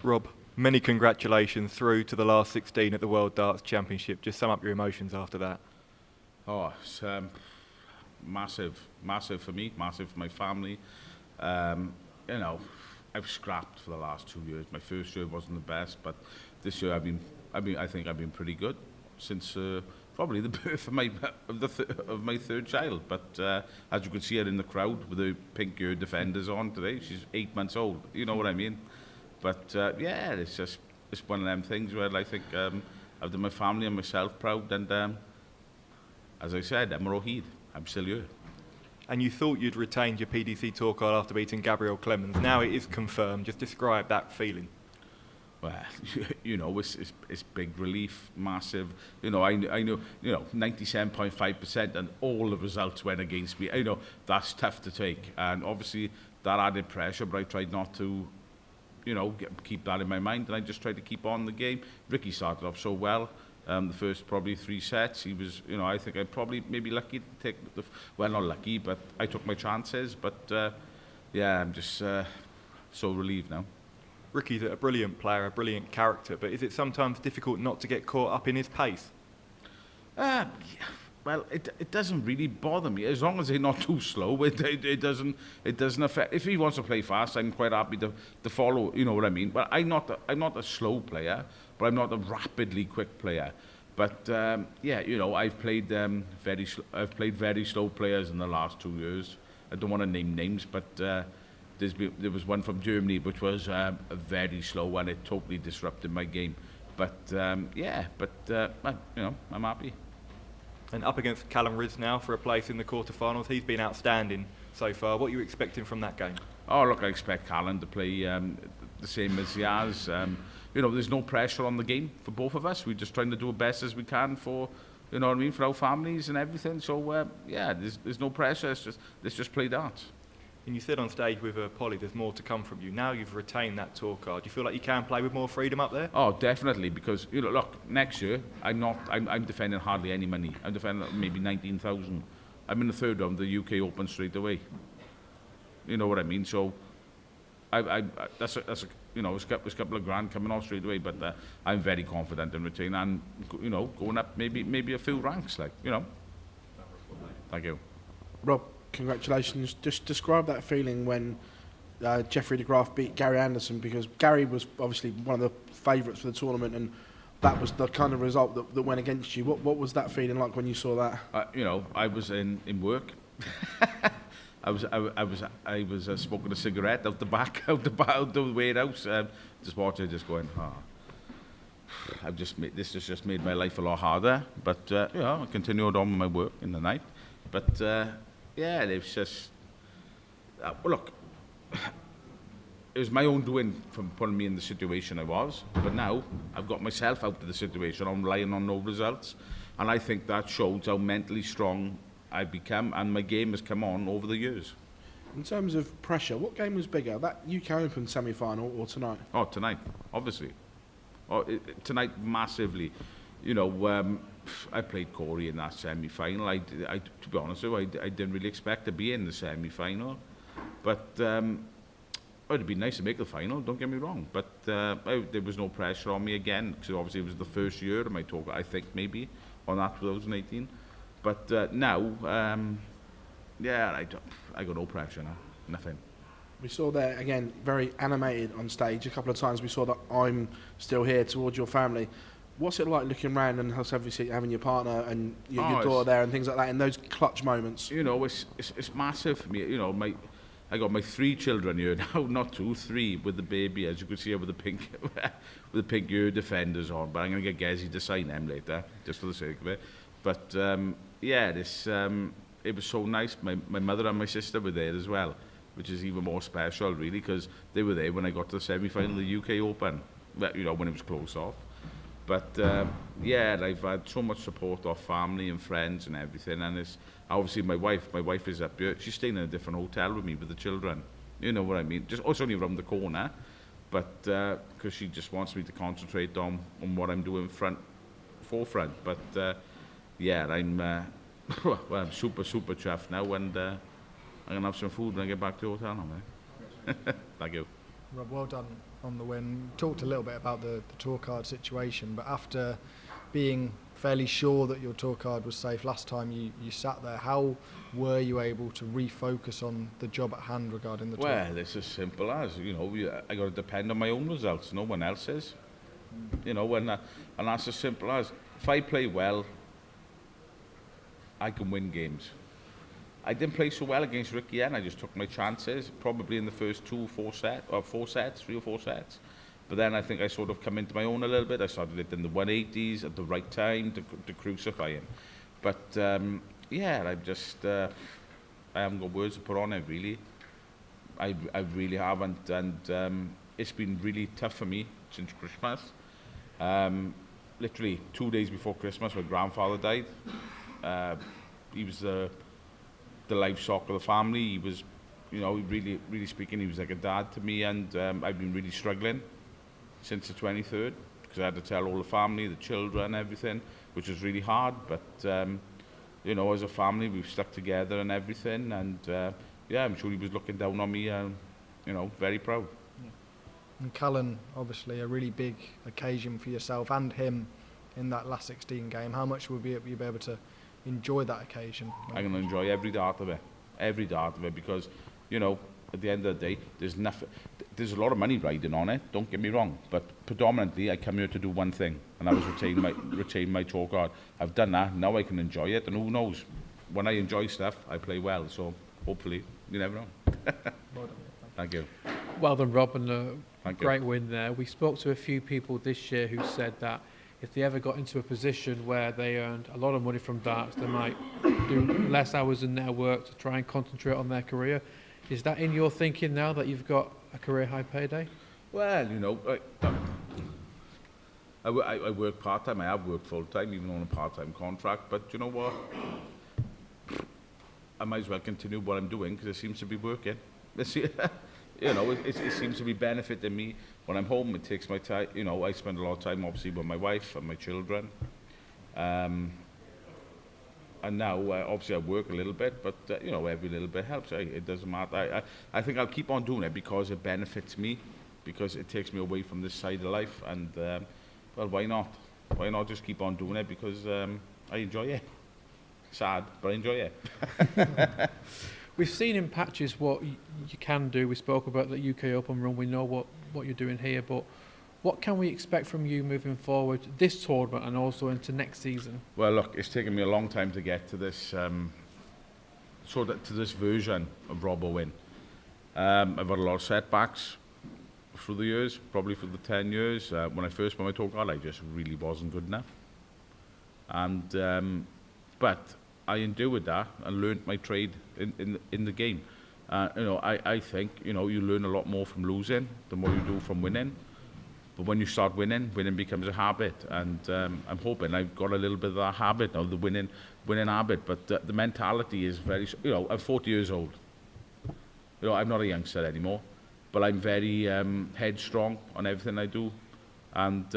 Rob, many congratulations through to the last 16 at the World Darts Championship. Just sum up your emotions after that. Oh, it's massive for me, massive for my family. You know, I've scrapped for the last 2 years. My first year wasn't the best, but this year I think I've been pretty good since probably the birth of my third child. But as you can see her in the crowd with the pink defenders on today, she's 8 months old. You know what I mean? But yeah, it's one of them things where I think I've done my family and myself proud, and as I said, I'm Rohid. I'm still here. And you thought you'd retained your PDC tour card after beating Gabriel Clemens. Now it is confirmed. Just describe that feeling. Well, you know, it's big relief, massive. You know, I know, 97.5%, and all the results went against me. You know, that's tough to take, and obviously that added pressure. But I tried not to, keep that in my mind, and I just tried to keep on the game. Ricky started off so well. The first probably 3 sets, he was, I think I probably maybe lucky to take well, not lucky, but I took my chances. But yeah, I'm just so relieved now. Ricky's a brilliant player, a brilliant character, but is it sometimes difficult not to get caught up in his pace? Well, it doesn't really bother me as long as they're not too slow. It doesn't affect. If he wants to play fast, I'm quite happy to follow. You know what I mean? But I'm not a slow player, but I'm not a rapidly quick player. But yeah, I've played very slow players in the last 2 years. I don't want to name names, but there was one from Germany which was a very slow, and it totally disrupted my game. But yeah, but I'm happy. And up against Callum Riz now for a place in the quarterfinals. He's been outstanding so far. What are you expecting from that game? Oh, look, I expect Callum to play the same as he has. There's no pressure on the game for both of us. We're just trying to do the best as we can for, for our families and everything. So yeah, there's no pressure. Let's just play darts. And you said on stage with Polly, there's more to come from you. Now you've retained that tour card. Do you feel like you can play with more freedom up there? Oh, definitely, because look, next year I'm defending hardly any money. I'm defending maybe 19,000. I'm in the third round, the UK Open straight away. You know what I mean? So, that's a couple of grand coming off straight away. But I'm very confident in retaining and going up maybe a few ranks, Thank you, Rob. Congratulations. Just describe that feeling when Jeffrey de Graaf beat Gary Anderson, because Gary was obviously one of the favourites for the tournament, and that was the kind of result that went against you. What was that feeling like when you saw that? I was in work. I was smoking a cigarette out the back, out the warehouse, just watching, just going, this has just made my life a lot harder. But I continued on with my work in the night. But yeah, it was just, well, look, it was my own doing from putting me in the situation I was, but now I've got myself out of the situation. I'm relying on no results, and I think that shows how mentally strong I've become, and my game has come on over the years. In terms of pressure, what game was bigger, that UK Open semi-final or tonight? Oh, tonight, obviously. Tonight, massively. I played Corey in that semi-final. To be honest with you, I didn't really expect to be in the semi-final, but it'd be nice to make the final. Don't get me wrong, but there was no pressure on me again, because obviously it was the first year of my tour. I think maybe on that 2018, but now, yeah, I got no pressure now, nothing. We saw there again, very animated on stage. A couple of times we saw that "I'm still here" towards your family. What's it like looking around and obviously having your partner and your daughter there and things like that in those clutch moments? It's massive for me. I got my 3 children here now, not 2, 3 with the baby, as you can see here with the pink with the pink defenders on. But I'm going to get Gezi to sign them later, just for the sake of it. But yeah, it was so nice. My mother and my sister were there as well, which is even more special, really, because they were there when I got to the semi-final of the UK Open, when it was closed off. But yeah, I've had so much support off family and friends and everything, and it's obviously my wife is up here. She's staying in a different hotel with me with the children. You know what I mean? It's only around the corner, but because she just wants me to concentrate on what I'm doing forefront. But yeah, I'm super chuffed now, and I'm gonna have some food when I get back to the hotel now, mate. Thank you. Rob, well done on the win. Talked a little bit about the tour card situation, but after being fairly sure that your tour card was safe last time you sat there, how were you able to refocus on the job at hand regarding the tour? Well, it's as simple as, I got to depend on my own results, no one else's. And that's as simple as, if I play well, I can win games. I didn't play so well against Ricky and I just took my chances, probably in the first 3 or 4 sets. But then I think I sort of come into my own a little bit. I started hitting the 180s at the right time to crucify him. But I haven't got words to put on it, really. I really haven't, and it's been really tough for me since Christmas. Literally 2 days before Christmas, my grandfather died. He was the life shock of the family. He was, really speaking, he was like a dad to me, and I've been really struggling since the 23rd, because I had to tell all the family, the children, everything, which was really hard. But as a family, we've stuck together and everything, and I'm sure he was looking down on me, very proud. And Callan, obviously a really big occasion for yourself and him in that last 16 game. How much will you be able to enjoy that occasion? I'm going to enjoy every dart of it, because, at the end of the day, there's a lot of money riding on it, don't get me wrong, but predominantly I come here to do one thing, and that was retain my tour card. I've done that, now I can enjoy it, and who knows, when I enjoy stuff, I play well, so hopefully, you never know. Thank you. Well done, Rob, and a Thank great you. win there. We spoke to a few people this year who said that if they ever got into a position where they earned a lot of money from darts, they might do less hours in their work to try and concentrate on their career. Is that in your thinking now that you've got a career high payday? Well, I work part-time. I have worked full-time, even on a part-time contract. But you know what? I might as well continue what I'm doing, because it seems to be working. It seems to be benefiting me. When I'm home, it takes my time. I spend a lot of time, obviously, with my wife and my children. And now, obviously, I work a little bit, but, every little bit helps. It doesn't matter. I think I'll keep on doing it because it benefits me, because it takes me away from this side of life. And, why not? Why not just keep on doing it? Because I enjoy it. Sad, but I enjoy it. We've seen in patches what you can do. We spoke about the UK Open run. We know what you're doing here, but what can we expect from you moving forward this tournament and also into next season? Well, look, it's taken me a long time to get to this, to this version of Rob Owen. I've had a lot of setbacks through the years, probably for the 10 years. When I first won my tour card, I just really wasn't good enough. And but I endured that and learnt my trade in the game. I think you learn a lot more from losing than what you do from winning. But when you start winning becomes a habit, and I'm hoping I've got a little bit of that habit now, the winning habit. But the mentality is very. I'm 40 years old. I'm not a youngster anymore, but I'm very headstrong on everything I do, and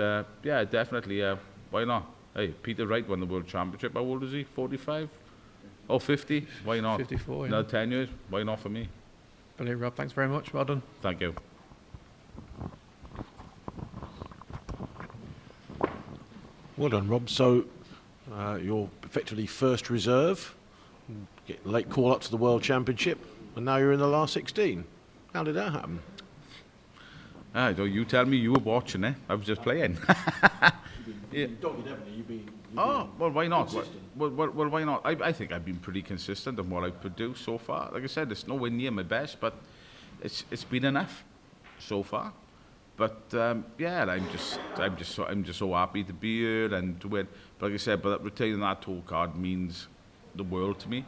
definitely. Why not? Hey, Peter Wright won the World Championship. How old is he? 45? Oh, 50? Why not? 54, yeah. Another 10 years? Why not for me? Brilliant, Rob. Thanks very much. Well done. Thank you. Well done, Rob. So you're effectively first reserve, get late call up to the World Championship, and now you're in the last 16. How did that happen? You tell me, you were watching it. I was just playing. Yeah. Dogged, haven't you? You've been well, why not? Well, why not? I think I've been pretty consistent in what I've produced so far. Like I said, it's nowhere near my best, but it's been enough so far. But I'm just so happy to be here and to win. But like I said, but retaining that tour card means the world to me.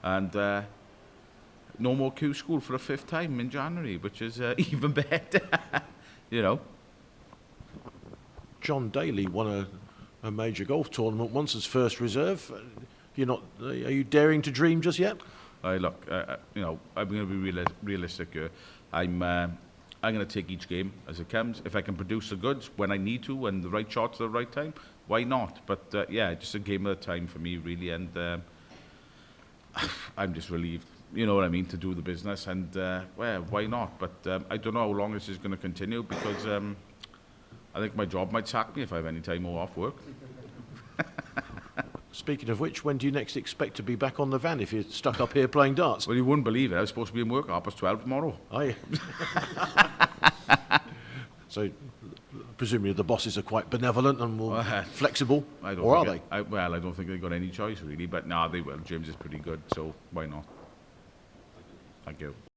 And no more Q school for a 5th time in January, which is even better. John Daly won a major golf tournament once as first reserve. Are you daring to dream just yet? Look, I'm going to be realistic here. I'm going to take each game as it comes. If I can produce the goods when I need to and the right shots at the right time, why not? But just a game at a time for me, really. And I'm just relieved. you know what I mean, to do the business, and well, why not? But I don't know how long this is going to continue, because I think my job might sack me if I have any time off work. Speaking of which, when do you next expect to be back on the van if you're stuck up here playing darts? Well, you wouldn't believe it. I was supposed to be in work at 12:30 tomorrow. Are you? So, presumably the bosses are quite benevolent and will flexible, or are they? Well, I don't think they've got any choice, really, but no, they will. James is pretty good, so why not? Thank you.